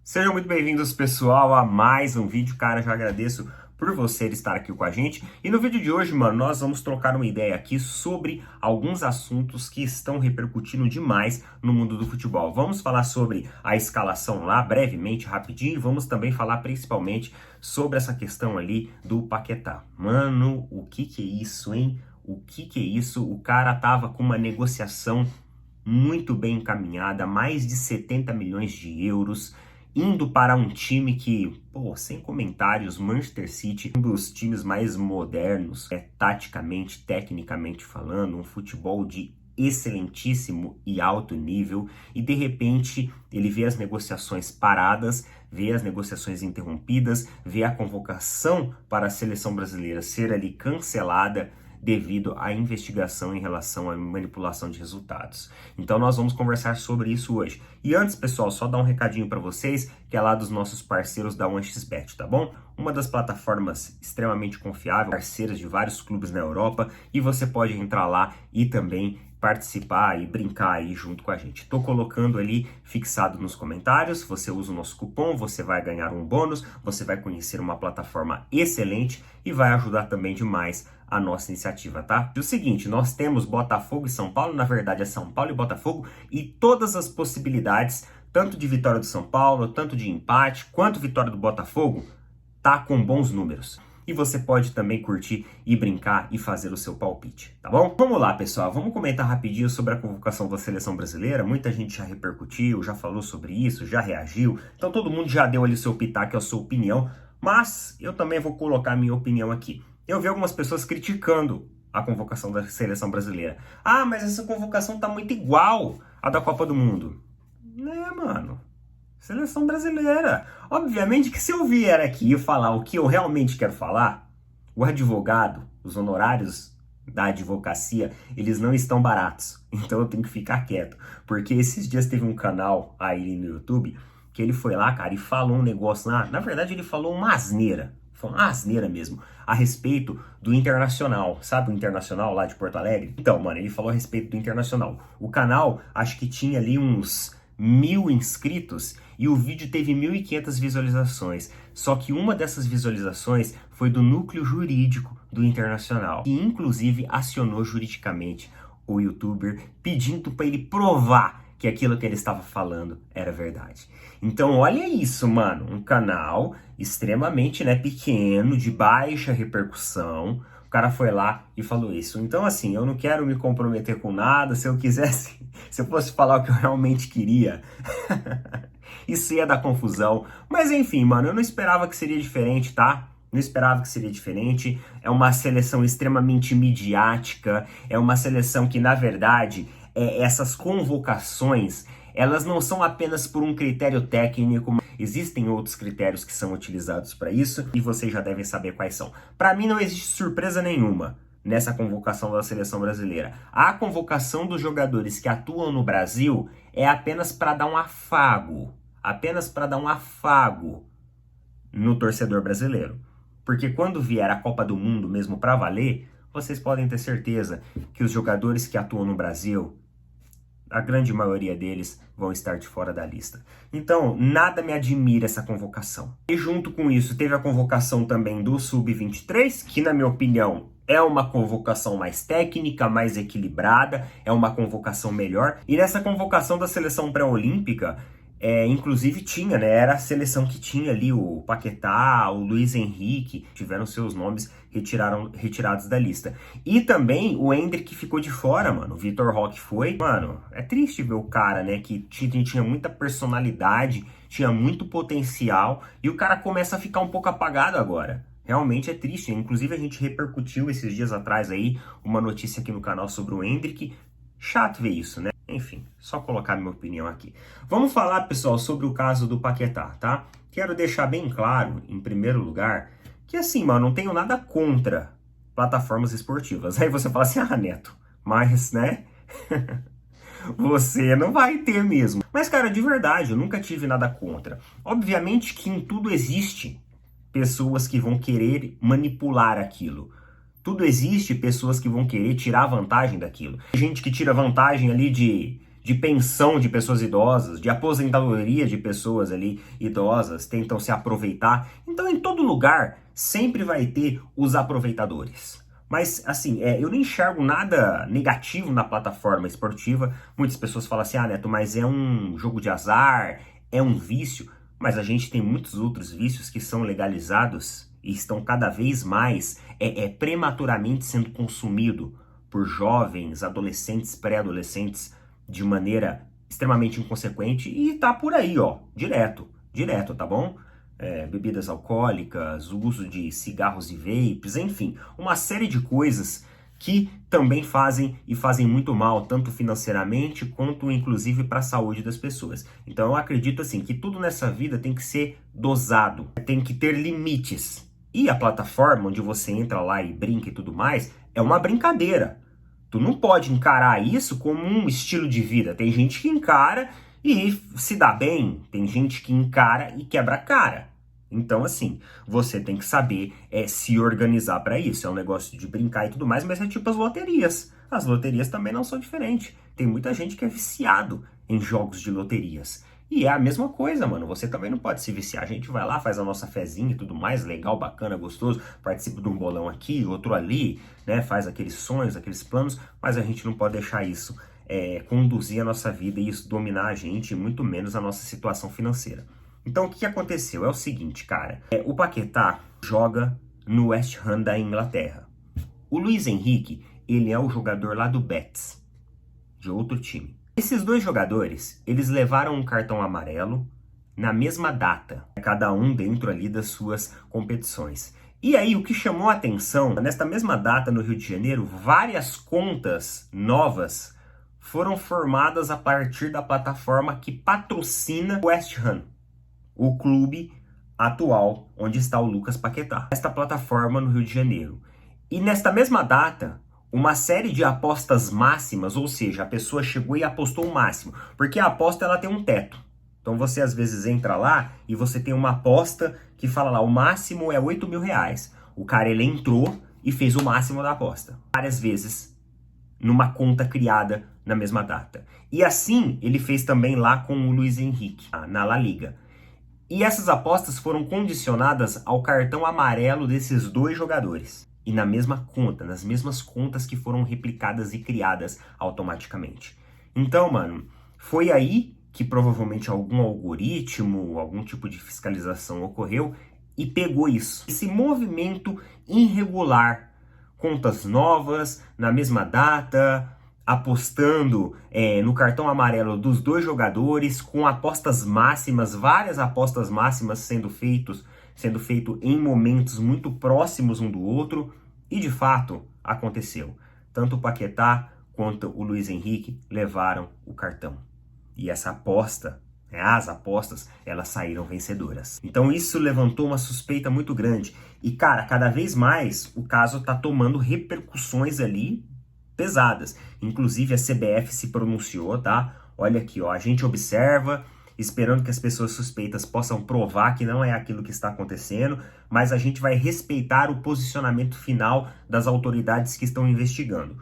Sejam muito bem-vindos, pessoal, a mais um vídeo. Cara, já agradeço por você estar aqui com a gente. E no vídeo de hoje, mano, nós vamos trocar uma ideia aqui sobre alguns assuntos que estão repercutindo demais no mundo do futebol. Vamos falar sobre a escalação lá, brevemente, rapidinho, e vamos também falar principalmente sobre essa questão ali do Paquetá. Mano, o que é isso, hein? O que é isso? O cara tava com uma negociação muito bem encaminhada, mais de 70 milhões de euros, indo para um time que, pô, sem comentários, Manchester City, um dos times mais modernos, taticamente, tecnicamente falando, um futebol de excelentíssimo e alto nível, e de repente ele vê as negociações paradas, vê as negociações interrompidas, vê a convocação para a seleção brasileira ser ali cancelada devido à investigação em relação à manipulação de resultados. Então nós vamos conversar sobre isso hoje. E antes, pessoal, só dar um recadinho para vocês, que é lá dos nossos parceiros da 1xBet, tá bom? Uma das plataformas extremamente confiável, parceiras de vários clubes na Europa, e você pode entrar lá e também participar e brincar aí junto com a gente. Tô colocando ali fixado nos comentários, você usa o nosso cupom, você vai ganhar um bônus, você vai conhecer uma plataforma excelente e vai ajudar também demais a nossa iniciativa, tá? E o seguinte, nós temos Botafogo e São Paulo, na verdade é São Paulo e Botafogo, e todas as possibilidades, tanto de vitória do São Paulo, tanto de empate, quanto vitória do Botafogo, tá com bons números. E você pode também curtir e brincar e fazer o seu palpite, tá bom? Vamos lá, pessoal, vamos comentar rapidinho sobre a convocação da seleção brasileira. Muita gente já repercutiu, já falou sobre isso, já reagiu. Então todo mundo já deu ali o seu pitaco, a sua opinião, mas eu também vou colocar a minha opinião aqui. Eu vi algumas pessoas criticando a convocação da seleção brasileira. Ah, mas essa convocação tá muito igual à da Copa do Mundo. Né, mano? Seleção brasileira. Obviamente que se eu vier aqui e falar o que eu realmente quero falar, o advogado, os honorários da advocacia, eles não estão baratos. Então eu tenho que ficar quieto. Porque esses dias teve um canal aí no YouTube que ele foi lá, cara, e falou um negócio lá. Na verdade, ele falou uma asneira. Foi uma asneira mesmo. A respeito do Internacional. Sabe o Internacional lá de Porto Alegre? Então, mano, ele falou a respeito do Internacional. O canal, acho que tinha ali uns 1.000 inscritos e o vídeo teve 1.500 visualizações. Só que uma dessas visualizações foi do núcleo jurídico do Internacional, que inclusive acionou juridicamente o youtuber pedindo para ele provar que aquilo que ele estava falando era verdade. Então olha isso, mano, um canal extremamente, né, pequeno, de baixa repercussão. O cara foi lá e falou isso. Então, assim, eu não quero me comprometer com nada. Se eu quisesse, se eu fosse falar o que eu realmente queria, isso ia dar confusão. Mas, enfim, mano, eu não esperava que seria diferente, tá? Não esperava que seria diferente. É uma seleção extremamente midiática. É uma seleção que, na verdade, essas convocações, elas não são apenas por um critério técnico. Existem outros critérios que são utilizados para isso e vocês já devem saber quais são. Para mim não existe surpresa nenhuma nessa convocação da seleção brasileira. A convocação dos jogadores que atuam no Brasil é apenas para dar um afago, no torcedor brasileiro. Porque quando vier a Copa do Mundo mesmo para valer, vocês podem ter certeza que os jogadores que atuam no Brasil, a grande maioria deles vão estar de fora da lista. Então, nada me admira essa convocação. E junto com isso, teve a convocação também do Sub-23, que na minha opinião é uma convocação mais técnica, mais equilibrada, é uma convocação melhor. E nessa convocação da seleção pré-olímpica, inclusive tinha, né? Era a seleção que tinha ali o Paquetá, o Luiz Henrique, tiveram seus nomes retirados da lista. E também o Endrick ficou de fora, mano. O Vitor Roque foi. Mano, é triste ver o cara, né? Que tinha muita personalidade, tinha muito potencial, e o cara começa a ficar um pouco apagado agora. Realmente é triste. Inclusive a gente repercutiu esses dias atrás aí uma notícia aqui no canal sobre o Endrick. Chato ver isso, né? Enfim, só colocar minha opinião aqui. Vamos falar, pessoal, sobre o caso do Paquetá, tá? Quero deixar bem claro, em primeiro lugar, que assim, mano, não tenho nada contra plataformas esportivas. Aí você fala assim, ah, Neto, mas, né? Você não vai ter mesmo. Mas, cara, de verdade, eu nunca tive nada contra. Obviamente que em tudo existe pessoas que vão querer manipular aquilo. Tudo existe pessoas que vão querer tirar vantagem daquilo. Gente que tira vantagem ali de de pensão de pessoas idosas, de aposentadoria de pessoas ali idosas, tentam se aproveitar. Então, em todo lugar, sempre vai ter os aproveitadores. Mas, assim, eu não enxergo nada negativo na plataforma esportiva. Muitas pessoas falam assim, Neto, mas é um jogo de azar, é um vício. Mas a gente tem muitos outros vícios que são legalizados e estão cada vez mais prematuramente sendo consumido por jovens, adolescentes, pré-adolescentes, de maneira extremamente inconsequente. E tá por aí, ó, direto, tá bom? Bebidas alcoólicas, o uso de cigarros e vapes, enfim, uma série de coisas que também fazem muito mal, tanto financeiramente quanto inclusive para a saúde das pessoas. Então eu acredito assim que tudo nessa vida tem que ser dosado, tem que ter limites. E a plataforma onde você entra lá e brinca e tudo mais é uma brincadeira. Tu não pode encarar isso como um estilo de vida. Tem gente que encara e se dá bem, tem gente que encara e quebra a cara. Então, assim, você tem que saber se organizar para isso. É um negócio de brincar e tudo mais, mas é tipo as loterias. As loterias também não são diferentes. Tem muita gente que é viciado em jogos de loterias. E é a mesma coisa, mano. Você também não pode se viciar. A gente vai lá, faz a nossa fezinha e tudo mais, legal, bacana, gostoso, participa de um bolão aqui, outro ali, né? Faz aqueles sonhos, aqueles planos, mas a gente não pode deixar isso conduzir a nossa vida e isso dominar a gente, e muito menos a nossa situação financeira. Então, o que aconteceu? É o seguinte, cara. O Paquetá joga no West Ham da Inglaterra. O Luiz Henrique, ele é o jogador lá do Betis, de outro time. Esses dois jogadores, eles levaram um cartão amarelo na mesma data, cada um dentro ali das suas competições. E aí, o que chamou a atenção, nesta mesma data no Rio de Janeiro, várias contas novas foram formadas a partir da plataforma que patrocina o West Ham, o clube atual onde está o Lucas Paquetá. Esta plataforma no Rio de Janeiro. E nesta mesma data, uma série de apostas máximas, ou seja, a pessoa chegou e apostou o máximo, porque a aposta ela tem um teto. Então você às vezes entra lá e você tem uma aposta que fala lá, o máximo é R$8.000. O cara ele entrou e fez o máximo da aposta. Várias vezes, numa conta criada na mesma data. E assim ele fez também lá com o Luiz Henrique, na La Liga. E essas apostas foram condicionadas ao cartão amarelo desses dois jogadores. E na mesma conta, nas mesmas contas que foram replicadas e criadas automaticamente. Então, mano, foi aí que provavelmente algum algoritmo, algum tipo de fiscalização ocorreu e pegou isso. Esse movimento irregular, contas novas, na mesma data, apostando no cartão amarelo dos dois jogadores, com apostas máximas, várias apostas máximas sendo feito em momentos muito próximos um do outro, e de fato aconteceu. Tanto o Paquetá quanto o Luiz Henrique levaram o cartão. E essa aposta, as apostas, elas saíram vencedoras. Então isso levantou uma suspeita muito grande. E cara, cada vez mais o caso está tomando repercussões ali pesadas. Inclusive a CBF se pronunciou, tá? Olha aqui, ó, a gente observa, esperando que as pessoas suspeitas possam provar que não é aquilo que está acontecendo, mas a gente vai respeitar o posicionamento final das autoridades que estão investigando.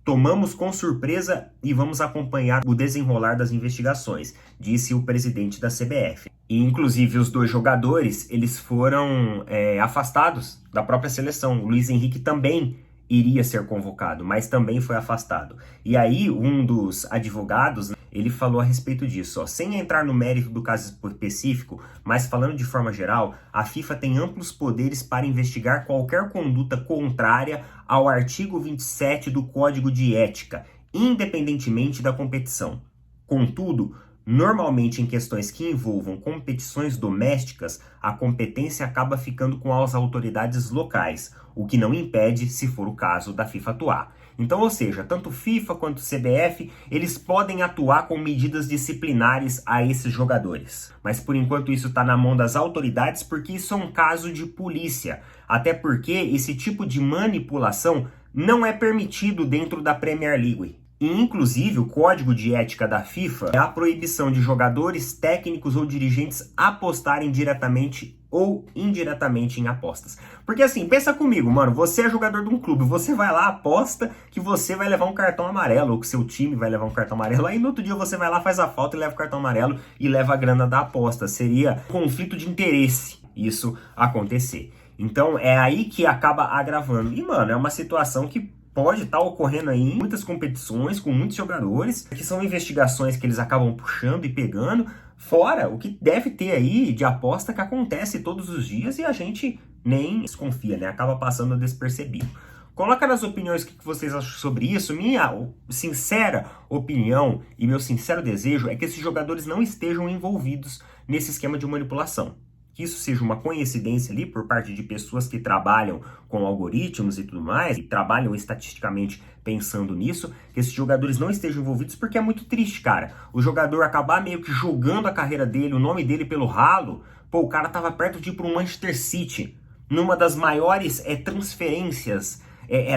Tomamos com surpresa e vamos acompanhar o desenrolar das investigações, disse o presidente da CBF. E, inclusive, os dois jogadores, eles foram afastados da própria seleção. O Luiz Henrique também iria ser convocado, mas também foi afastado. E aí, um dos advogados, ele falou a respeito disso, ó, sem entrar no mérito do caso específico, mas falando de forma geral, a FIFA tem amplos poderes para investigar qualquer conduta contrária ao artigo 27 do Código de Ética, independentemente da competição. Contudo, normalmente em questões que envolvam competições domésticas, a competência acaba ficando com as autoridades locais, o que não impede, se for o caso, da FIFA atuar. Então, ou seja, tanto FIFA quanto CBF, eles podem atuar com medidas disciplinares a esses jogadores. Mas por enquanto isso está na mão das autoridades, porque isso é um caso de polícia. Até porque esse tipo de manipulação não é permitido dentro da Premier League. E, inclusive, o código de ética da FIFA é a proibição de jogadores, técnicos ou dirigentes apostarem diretamente ou indiretamente em apostas. Porque assim, pensa comigo, mano, você é jogador de um clube, você vai lá, aposta que você vai levar um cartão amarelo, ou que seu time vai levar um cartão amarelo, aí no outro dia você vai lá, faz a falta e leva o cartão amarelo e leva a grana da aposta. Seria conflito de interesse isso acontecer. Então é aí que acaba agravando. E, mano, é uma situação que pode estar ocorrendo aí em muitas competições, com muitos jogadores, que são investigações que eles acabam puxando e pegando, fora o que deve ter aí de aposta que acontece todos os dias e a gente nem desconfia, né? Acaba passando despercebido. Coloca nas opiniões o que vocês acham sobre isso. Minha sincera opinião e meu sincero desejo é que esses jogadores não estejam envolvidos nesse esquema de manipulação. Que isso seja uma coincidência ali por parte de pessoas que trabalham com algoritmos e tudo mais, e trabalham estatisticamente pensando nisso, que esses jogadores não estejam envolvidos, porque é muito triste, cara. O jogador acabar meio que jogando a carreira dele, o nome dele pelo ralo. Pô, o cara tava perto de ir pro Manchester City, numa das maiores transferências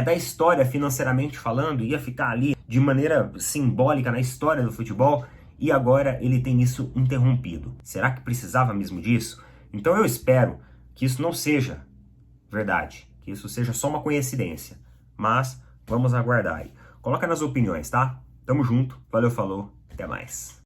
da história financeiramente falando, ia ficar ali de maneira simbólica na história do futebol, e agora ele tem isso interrompido. Será que precisava mesmo disso? Então eu espero que isso não seja verdade, que isso seja só uma coincidência, mas vamos aguardar aí. Coloca nas opiniões, tá? Tamo junto, valeu, falou, até mais.